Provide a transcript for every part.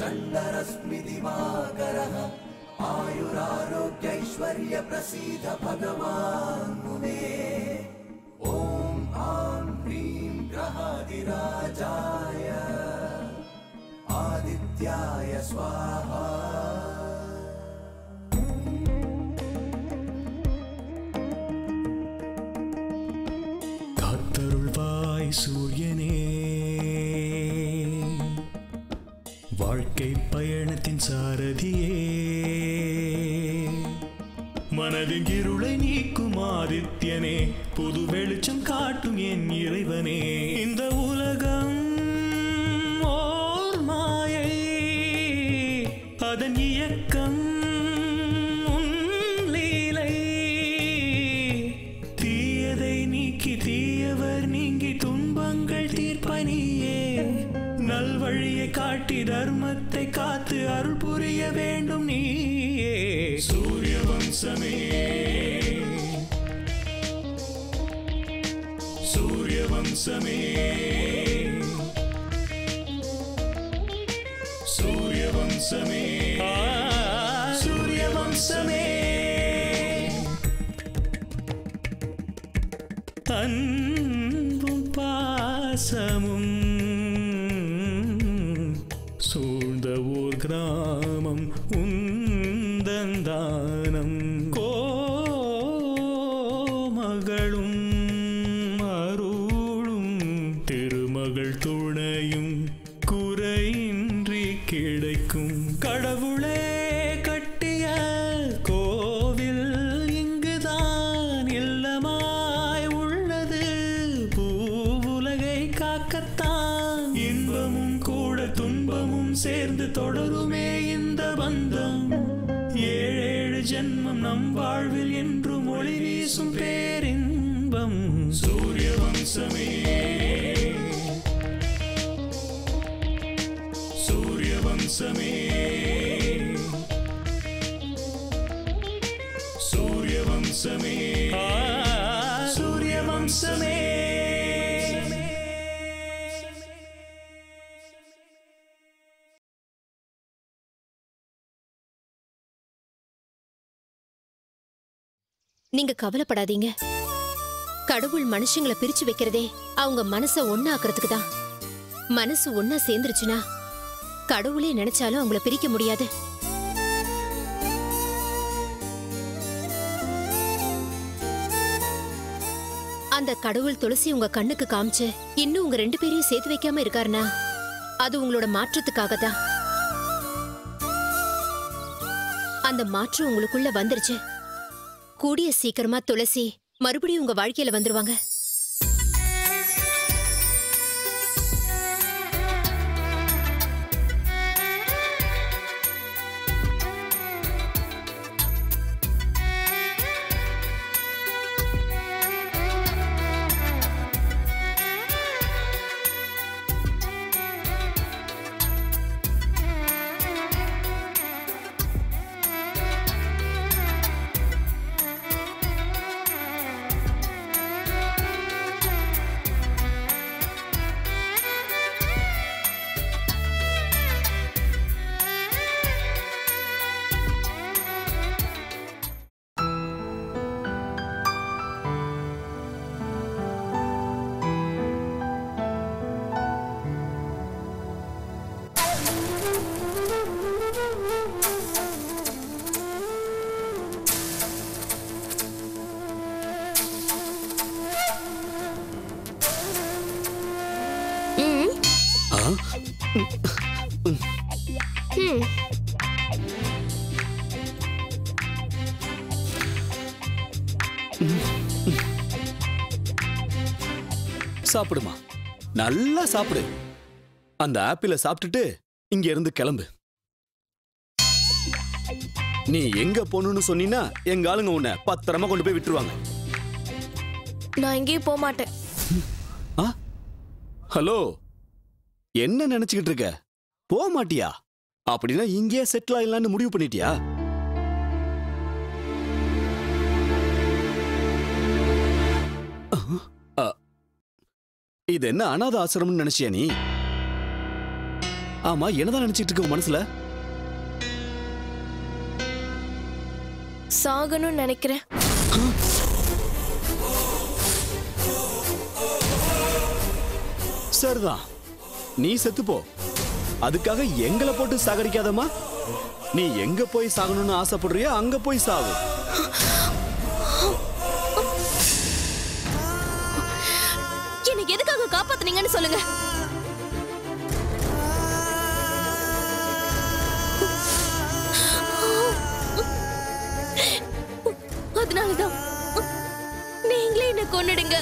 चण्डरश्मि दिवाकरः आयुरारोग्यैश्वर्य प्रसीद भगवान् मुने ॐ आं ह्रीं ग्रहादिराजाय आदित्याय स्वाहा காத்தருள்வாய் சூரியனே வாழ்க்கை பயணத்தின் சாரதியே மனதின் இருளை நீக்கும் ஆதித்யனே புது வெளிச்சம் காட்டும் என் இறைவனே இந்த உலகம் ஓர் மாயை அதன் இயக்கம் உன் லீலை தீயதை நீக்கி தீயவர் நீங்கி துன்பங்கள் தீர்ப்பனியே நல்வழியை காட்டி தர்மத்தை காத்து அருள் புரிய வேண்டும் நீயே சூரிய வம்சமே சூரிய வம்சமே சூரிய வம்சமே சூரிய வம்சமே அன்பும் பாசமும் சூழ்ந்த ஊர் கிராமம் உந்தந்தானம் கோமகளும் அருளும் திருமகள் துணையும் குறையின்றி கிடைக்கும் கடவுளே கட்டிய கோவில் இங்குதான் இல்லமாய் உள்ளது பூவுலகை காக்கத்தான் இன்பமும் கூட துன்பமும் சேர்ந்து தொடருமே இந்த பந்தம் ஏழேழு ஜென்மம் நம் வாழ்வில் என்றும் ஒளி வீசும் பேரின்பம் சூரிய வம்சமே சூரிய வம்சமே சூரிய வம்சமே சூரிய வம்சமே நீங்க கவலைப்படாதீங்க. கடவுள் மனுஷங்களை பிரிச்சு வைக்கிறதே அவங்க மனச ஒண்ணாக்குறதுக்கு தான். மனசு ஒண்ணா சேர்ந்துருச்சுன்னா கடவுளே நினைச்சாலும் அவங்கள பிரிக்க முடியாது. அந்த கடவுள் துளசி உங்க கண்ணுக்கு காமிச்சு இன்னும் உங்க 2 பேரையும் சேர்த்து வைக்காம இருக்காருனா அது உங்களோட மாற்றத்துக்காக தான். அந்த மாற்றம் உங்களுக்குள்ள வந்துருச்சு. கூடிய சீக்கிரமா துளசி மறுபடியும் உங்க வாழ்க்கையில வந்துருவாங்க. சாப்பிடுமா, நல்லா சாப்பிடு. அந்த ஆப்பிள சாப்பிட்டுட்டு இங்க இருந்து கிளம்பு. நீ எங்க போகணும்னு சொன்னீனா எங்க ஆளுங்க உன்னை பத்திரமா கொண்டு போய் விட்டுருவாங்க. நான் எங்கேயும் போக மாட்டேன். ஹலோ, என்ன நினைச்சுக்கிட்டு இருக்க? போக மாட்டியா? அப்படின்னா இங்கே செட்டில் ஆயிடலான்னு முடிவு பண்ணிட்டியா? இது என்ன அநாத ஆசிரமம்னு நினைச்சியா நீ? ஆமா, என்னதான் நினைச்சிட்டு இருக்க மனசுல? சாகணும்னு நினைக்கிறேன். சரிதான், நீ செத்துப்போ. அதுக்காக எங்களை போட்டு சாகடிக்காதம்மா. நீ எங்க போய் சாகணும்னு ஆசைப்படுறியோ அங்க போய் சாகு. எனக்கு எதுக்காக காப்பாத்துனீங்கன்னு சொல்லுங்க. அதனாலதான் நீங்களே என்ன கொன்னுடுங்க.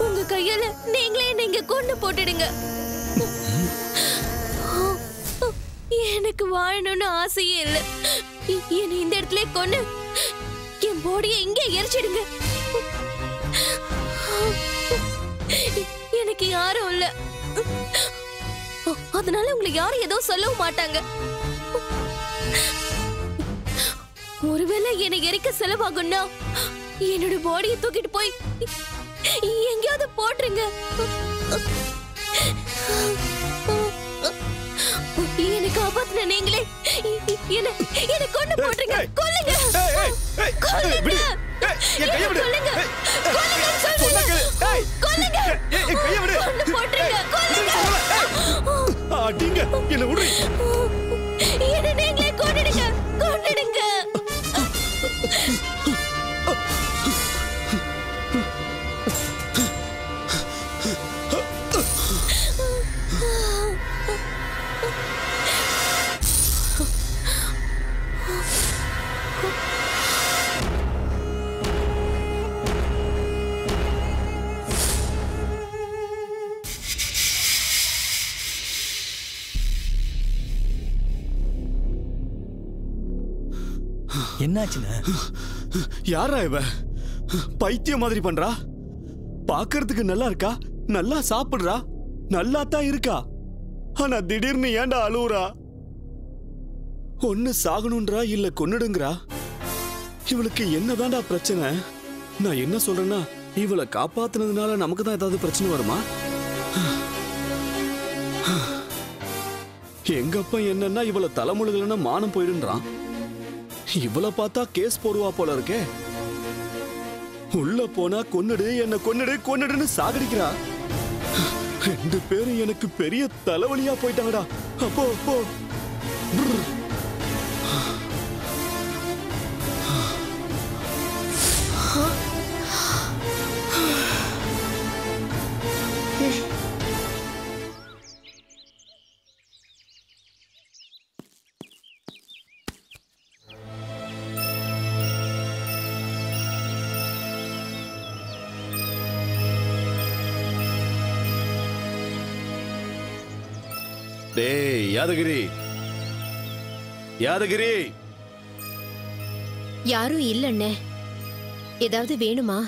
உங்க கையால நீங்களே நீங்க கொண்டு போட்டுடுங்க. எனக்கு வாழணும்னு ஆசையே இல்லை. என்னை இந்த இடத்துல கொண்டு என் பாடியை இங்கே எரிச்சிடுங்க. எனக்கு யாரும் இல்ல, அதனால உங்களை யாரும் ஏதோ சொல்லவும் மாட்டாங்க. ஒருவேளை என்னை எரிக்க செலவாகும்னா என்னோட பாடியை தூக்கிட்டு போய் எங்கேயாவது போட்டுருங்க. என்னை காப்பாத்துன நீங்களே என்ன கொண்டு போட்டுருங்க. கொல்லுங்க, கொல்லுங்க, கொல்லுங்க, கொல்லுங்க, கொண்டு போட்டுருங்க, கொல்லுங்க. என்ன நீங்களே கொன்னுடுங்க, கொன்னுடுங்க. என்னாச்சுன்னு? யாரா இவ? பைத்தியம் மாதிரி பண்றா. பாக்குறதுக்கு நல்லா இருக்கா, நல்லா சாப்பிடுறா, நல்லா தான் இருக்கா. ஆனா திடீர்னு ஏன்டா அழுவுறா? ஒண்ணு சாகணும்ன்றா இல்ல கொன்னுடுங்கறா. இவளுக்கு என்னதான்டா பிரச்சனை? நான் என்ன சொல்றேன்னா, இவளை காப்பாத்துனதுனால நமக்கு தான் ஏதாவது பிரச்சனை வருமா? எங்க அப்பா என்னன்னா இவளை தலைமுழுகலன்னா மானம் போயிடுன்றான். இவளை பார்த்தா கேஸ் போடுவா போல இருக்கே. உள்ள போனா கொன்னுடு, என்ன கொன்னுடு, கொன்னுடுன்னு சாகடிக்கிறா. ரெண்டு பேரும் எனக்கு பெரிய தலைவலியா போயிட்டாங்கடா. அப்போ டேய் யாதகிரி, யாதகிரி. யாரும் இல்லண்ணே. ஏதாவது வேணுமா?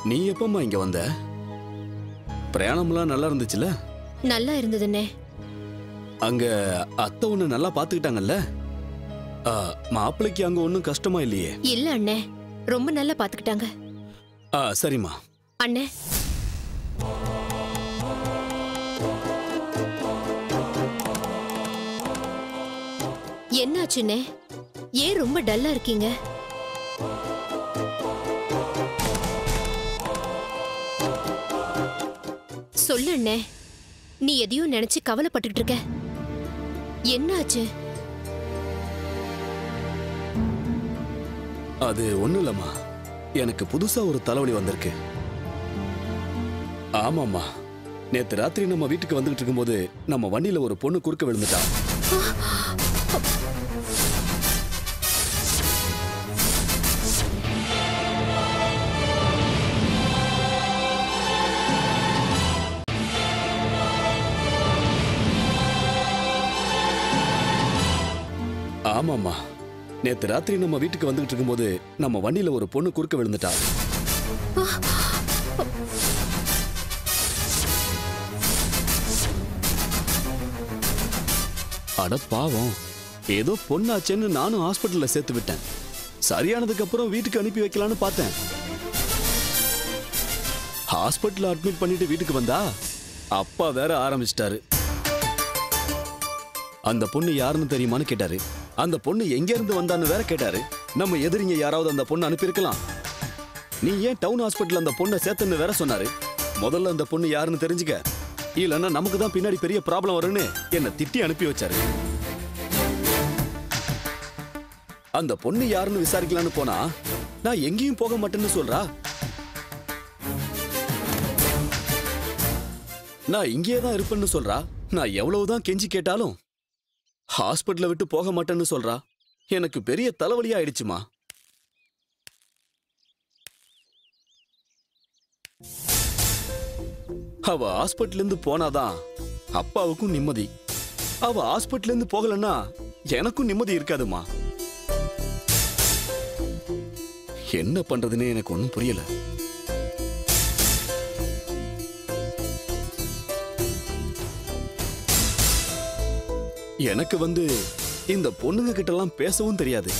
நீ எப்பமா இங்க வந்த? பிரயாணம்லாம் நல்லா இருந்துச்சுல? நல்லா இருந்ததுண்ணே. அங்க அத்தை ஒண்ணு நல்லா பாத்துக்கிட்டாங்கல்ல? மாப்பிள்ளைக்கு அங்க ஒன்னும் கஷ்டமா இல்லையே? இல்ல அண்ணே, ரொம்ப நல்லா பாத்துக்கிட்டாங்க. சரிம்மா. அண்ணே, என்னாச்சுண்ணே? ஏன் ரொம்ப டல்லா இருக்கீங்க? சொல்லு அண்ணே, நீ எதையும் நினைச்சு கவலைப்பட்டுட்டு இருக்க. என்னாச்சு? அது ஒண்ணும் இல்லம்மா, எனக்கு புதுசா ஒரு தலைவலி வந்திருக்கு. ஆமாம்மா, நேத்து ராத்திரி நம்ம வீட்டுக்கு வந்துகிட்டு இருக்கும்போது நம்ம வண்டியில ஒரு பொண்ணு குறுக்க விழுந்துட்டா. ஆமாம்மா, நேத்து ராத்திரி நம்ம வீட்டுக்கு வந்துகிட்டு இருக்கும்போது நம்ம வண்டியில ஒரு பொண்ணு குறுக்க விழுந்துட்டா. அட பாவம், ஏதோ பொண்ணாச்சேன்னு நானும் ஹாஸ்பிட்டல்ல சேர்த்து விட்டேன். சரியானதுக்கு அப்புறம் வீட்டுக்கு அனுப்பி வைக்கலான்னு பார்த்தேன். ஹாஸ்பிட்டல் அட்மிட் பண்ணிட்டு வீட்டுக்கு வந்தா அப்பா வேற ஆரம்பிச்சிட்டாரு. அந்த பொண்ணு யாருன்னு தெரியுமான்னு கேட்டாரு. அந்த பொண்ணு எங்க இருந்து வந்தான்னு வேற கேட்டாரு. நம்ம எதிரிங்க யாராவது அந்த பொண்ணு அனுப்பியிருக்கலாம். நீ ஏன் டவுன் ஹாஸ்பிட்டல் அந்த பொண்ணை சேர்த்துன்னு வேற சொன்னாரு. முதல்ல அந்த பொண்ணு யாருன்னு தெரிஞ்சுக்க, இல்லன்னா நமக்கு தான் பின்னாடி பெரிய ப்ராப்ளம் வரும்னு என்ன திட்டி அனுப்பி வச்சாரு. அந்த பொண்ணு யாருன்னு விசாரிக்கலான்னு போனா நான் எங்கேயும் போக மாட்டேன்னு சொல்றா. நான் இங்கேயே தான் இருப்பேன்னு சொல்றா. நான் எவ்வளவுதான் கெஞ்சி கேட்டாலும் ஹாஸ்பிட்டலை விட்டு போக மாட்டேன்னு சொல்றா. எனக்கு பெரிய தலைவலியா ஆயிடுச்சுமா. அவ ஹாஸ்பிட்டல் இருந்து போனாதான் அப்பாவுக்கும் நிம்மதி. அவ ஹாஸ்பிட்டல் இருந்து போகலன்னா எனக்கும் நிம்மதி இருக்காதுமா. என்ன பண்றதுன்னு எனக்கு ஒன்னும் புரியல. எனக்கு இந்த பொண்ணுங்க கிட்ட எல்லாம் பேசவும் தெரியாது.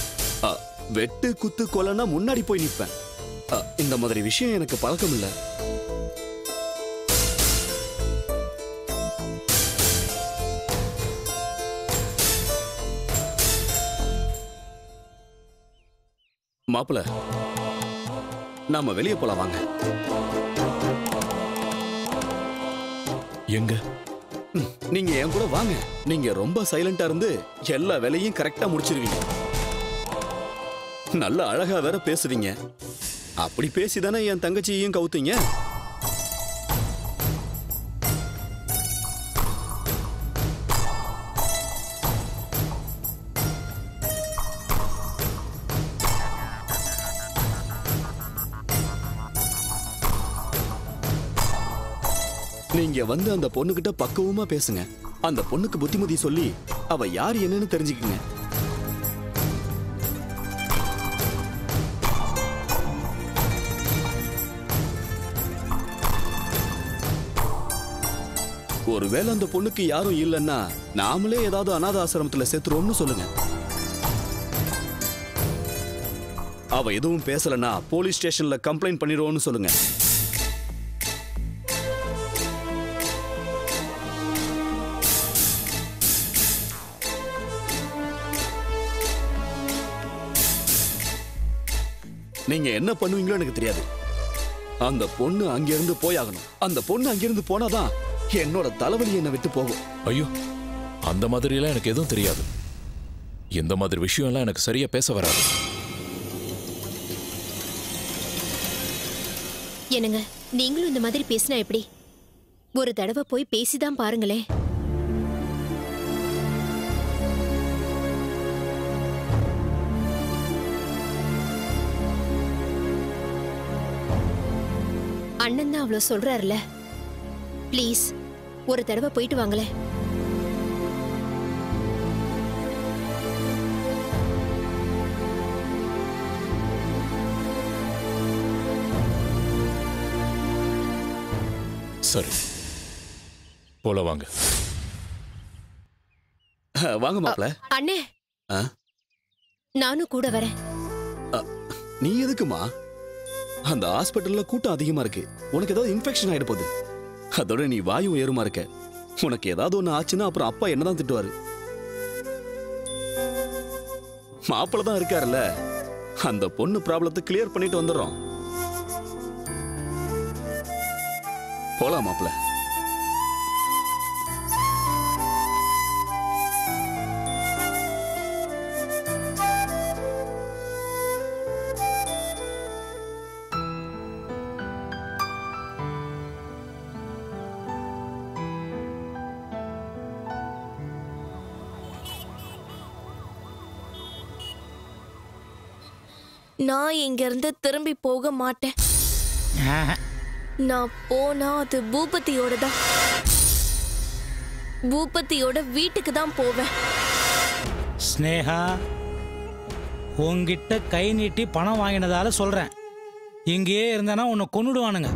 வெட்டு குத்து கொலைனா முன்னாடி போய் நிப்பேன். இந்த மாதிரி விஷயம் எனக்கு பழக்கம் இல்ல. மாப்பிள்ள, நாம வெளியே போலாம் வாங்க. எங்க? நீங்க என் கூட வாங்க. நீங்க ரொம்ப சைலண்டா இருந்து எல்லா வேலையும் கரெக்டா முடிச்சிருவீங்க. நல்ல அழகா வேற பேசுவீங்க. அப்படி பேசிதானே என் தங்கச்சியையும் கவுத்தீங்க. நீங்க அந்த பொண்ணுகிட்ட பக்குவமா பேசுங்க. அந்த பொண்ணுக்கு புத்திமதி சொல்லி அவ யார் என்னன்னு தெரிஞ்சுக்குங்க. ஒருவேளை அந்த பொண்ணுக்கு யாரும் இல்லைன்னா நாமளே ஏதாவது அநாத ஆசிரமத்துல சேர்த்துருவோம்னு சொல்லுங்க. அவ எதுவும் பேசலன்னா போலீஸ் ஸ்டேஷன்ல கம்ப்ளைண்ட் பண்ணிடுவோம்னு சொல்லுங்க. நீங்க என்ன பண்ணுவீங்களோ எனக்கு தெரியாது. அந்த பொண்ணு அங்கிருந்து போயாகணும். அந்த பொண்ணு அங்கிருந்து போனாதான் என்னோட தலைவலி என்னை விட்டு போகும். ஐயோ, அந்த மாதிரி எல்லாம் எனக்கு எதுவும் தெரியாது. இந்த மாதிரி விஷயம் எல்லாம் எனக்கு சரியா பேச வராது. என்னங்க, நீங்களும் இந்த மாதிரி பேசினா எப்படி? ஒரு தடவை போய் பேசிதான் பாருங்களேன். அண்ணன் தான் அவ்வளவு சொல்றாருல, ப்ளீஸ் ஒரு தடவை போயிட்டு வாங்களேன். சரி, போல வாங்க. வாங்க மாப்ள. அண்ணே, நானும் கூட வரேன். நீ எதுக்குமா? அந்த ஹாஸ்பிட்டல்ல கூட்டம் அதிகமா இருக்கு. உனக்கு ஏதாவது இன்ஃபெக்ஷன் ஆயிட போகுது. அதோட நீ வாயு ஏறுமா இருக்க. உனக்கு ஏதாவது ஒண்ணு ஆச்சுன்னா அப்புறம் அப்பா என்னதான் திட்டுவாரு. மாப்பிள்ள தான் இருக்காருல்ல, அந்த பொண்ணு ப்ராப்ளத்தை கிளியர் பண்ணிட்டு வந்துடுறோம். போலாம் மாப்பிள்ள. நான் இங்க இருந்து திரும்பி போக மாட்டேன். நான் போனா அது பூபதியோட தான். பூபதியோட வீட்டுக்கு தான் போவேன். ஸ்னேகா, உன்கிட்ட கை நீட்டி பணம் வாங்கினதால சொல்றேன். இங்கேயே இருந்தானா உன்னை கொன்னுடுவானுங்க.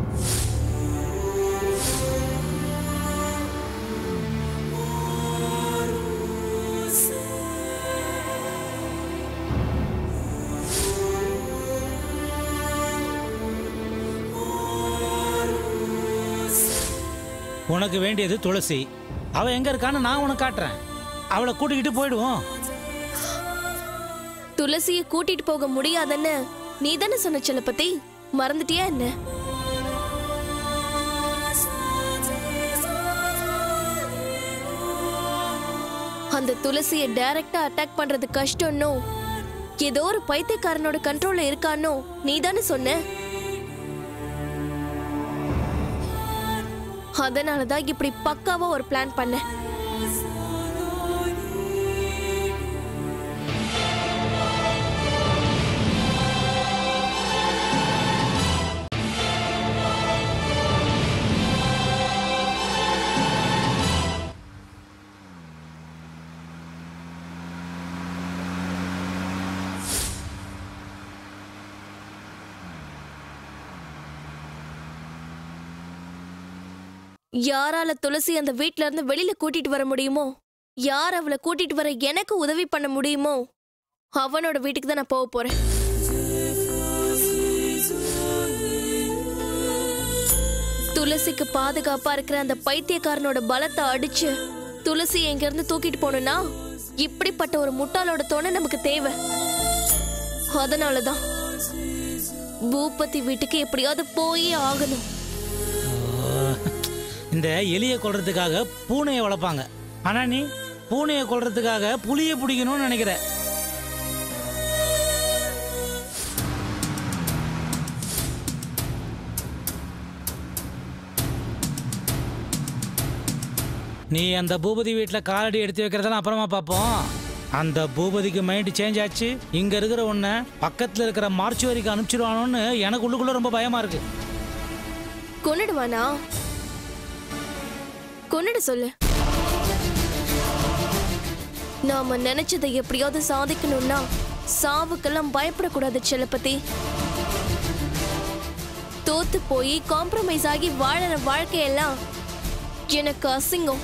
உனக்கு வேண்டியது துளசி. அவ எங்க இருக்கான்னு நான் உனக்கு காட்டுறேன். அவளை கூட்டிக்கிட்டு போயிடுவோம். துளசியை கூட்டிட்டு போக முடியாதுன்னு நீ தானே சொன்ன செல்லப்பத்தி, மறந்துட்டியா என்ன? அந்த துளசியை டைரக்டா அட்டாக் பண்றது கஷ்டம்னோ, ஏதோ ஒரு பைத்தியக்காரனோட கண்ட்ரோல்ல இருக்கானோ நீ தானே சொன்ன. அதனாலதான் இப்படி பக்காவா ஒரு பிளான் பண்ண. யாரால துளசி அந்த வீட்ல இருந்து வெளியில கூட்டிட்டு வர முடியுமோ, யார் அவளை கூட்டிட்டு வர எனக்கு உதவி பண்ண முடியுமோ, அவனோட வீட்டுக்கு தான் நான் போக போறேன். துளசிக்கு பாதுகாப்பா இருக்கிற அந்த பைத்தியக்காரனோட பலத்தை அடிச்சு துளசி எங்க இருந்து தூக்கிட்டு போகணும்னா இப்படிப்பட்ட ஒரு முட்டாளோட துணை நமக்கு தேவை. அதனாலதான் பூபதி வீட்டுக்கு எப்படியாவது போயே ஆகணும். இந்த எலியை கொல்றதுக்காக பூனையை வளர்ப்பாங்க. ஆனா நீ பூனையை கொல்றதுக்காக புலியை பிடிக்கணும்னு நினைக்கிற. நீ அந்த பூபதி வீட்டில் காலடி எடுத்து வைக்கிறதெல்லாம் அப்புறமா பார்ப்போம். அந்த பூபதிக்கு மைண்ட் சேஞ்ச் ஆச்சு, இங்க இருக்கிற உன்னை பக்கத்துல இருக்கிற மார்ச்சுவரிக்கு அனுப்பிச்சிடுவானோன்னு எனக்கு உள்ளுக்குள்ள ரொம்ப பயமா இருக்கு. கொன்னுடுவானா? கொன்னுட சொல்லு. நாம நினைச்சதை எப்படியாவது சாதிக்கணும்னா சாவுக்கெல்லாம் பயப்படக்கூடாது செல்லப்பத்தி. தோத்து போய் காம்ப்ரமைஸ் ஆகி வாழற வாழ்க்கையெல்லாம் எனக்கு அசிங்கம்.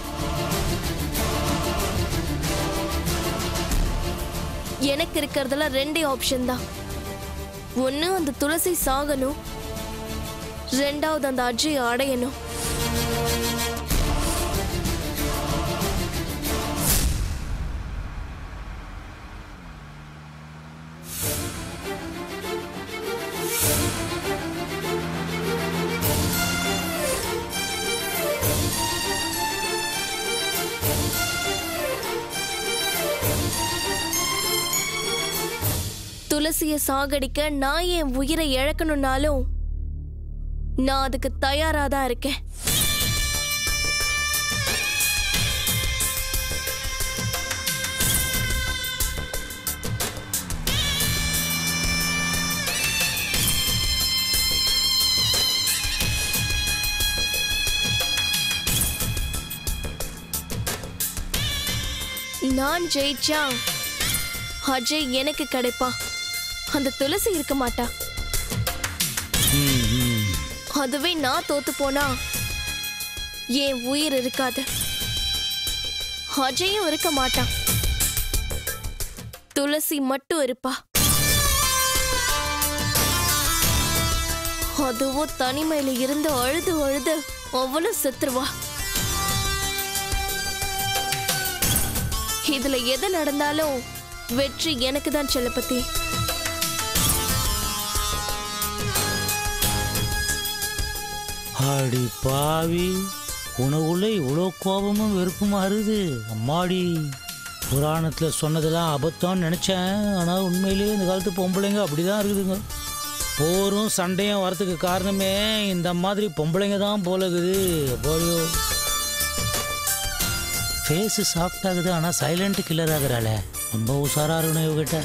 எனக்கு இருக்கிறதுல ரெண்டே ஆப்ஷன் தான். ஒண்ணு அந்த துளசி சாகணும், ரெண்டாவது அந்த அஜய் அடையணும். துளசிய சாகடிக்க நான் என் உயிரை இழக்கணும்னாலும் நான் அதுக்கு தயாராதான் இருக்கேன். நான் ஜெயிச்சா அஜய் எனக்கு கிடைப்பா, அந்த துளசி இருக்க மாட்டா. அதுவே நான் தோத்து போனா என் உயிர் இருக்காது, அஜயும் இருக்க மாட்டான், துளசி மட்டும் இருப்பா. அதுவும் தனிமையில இருந்து அழுது அழுது அவ்வளவு செத்துருவா. இதுல எது நடந்தாலும் வெற்றி எனக்கு தான் செல்லப்பத்தி. அடி பாவி, உனக்குள்ள இவ்வளோ கோபமும் வெறுப்புமா இருது. அம்மாடி, புராணத்தில் சொன்னதெல்லாம் அபத்தம்னு நினச்சேன். ஆனால் உண்மையிலேயே இந்த காலத்து பொம்பளைங்க அப்படிதான் இருக்குதுங்க. போரும் சண்டையும் வரத்துக்கு காரணமே இந்த மாதிரி பொம்பளைங்க தான் போலகுது. போலியோ ஃபேஸு சாஃப்ட் ஆகுது, ஆனால் சைலண்ட் கில்லர் ஆகுறாளே. ரொம்ப உஷாராக இருக்கணும் இவகிட்ட.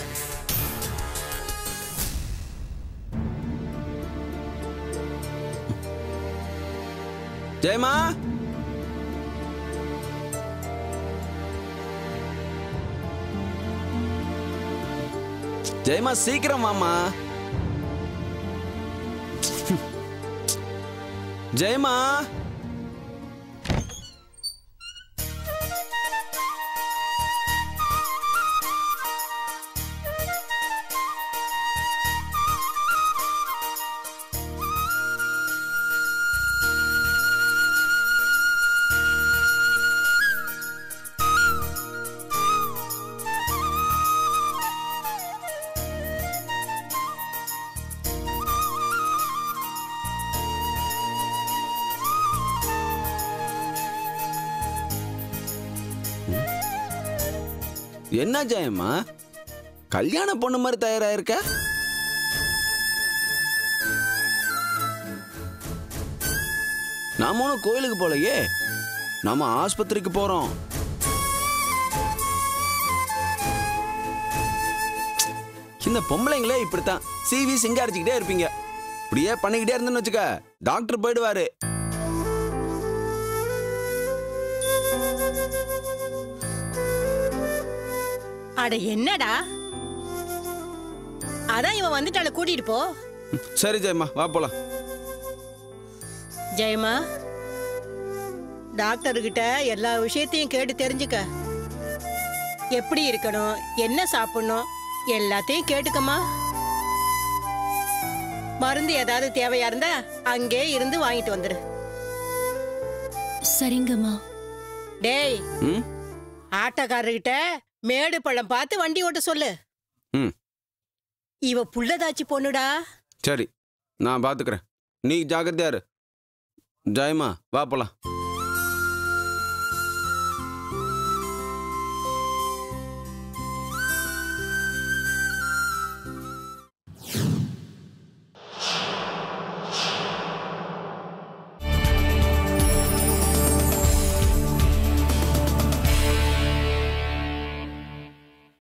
ஜெயமா, ஜெயமா சீக்கிரம் வாமா. ஜெயமா, என்ன ஜெயம்மா கல்யாண பொண்ணு மாதிரி தயாராயிருக்க? நாம ஒன்றும் கோயிலுக்கு போலையே, நாம ஆஸ்பத்திரிக்கு போறோம். இந்த பொம்பளைங்களே இப்படித்தான் சிவி சிங்காரிச்சுக்கிட்டே இருப்பீங்க. இப்படியே பண்ணிக்கிட்டே இருந்தேன்னு வச்சுக்க டாக்டர் போயிடுவாரு. அட என்னடா, அதான் இவன் வந்துட்டால, கூட்டிட்டு போ. சரி ஜெயம்மா வா போலாம். ஜெயம்மா, டாக்டர்கிட்ட எல்லா விஷயத்தையும் கேட்டு தெரிஞ்சுக்க. எப்படி இருக்கணும், என்ன சாப்பிடணும், எல்லாத்தையும் கேட்டுக்கம்மா. மருந்து ஏதாவது தேவையா இருந்தா அங்கே இருந்து வாங்கிட்டு வந்துரு. சரிங்கம்மா. டேய், ஆட்டோக்காரர்கிட்ட மேடு பழம் பார்த்து வண்டி ஓட்ட சொல்லு. இவ புள்ளதாச்சி பொண்ணுடா. சரி நான் பாத்துக்கிறேன், நீ ஜாக்கிரதையா இரு. ஜெயம்மா வா போலாம்.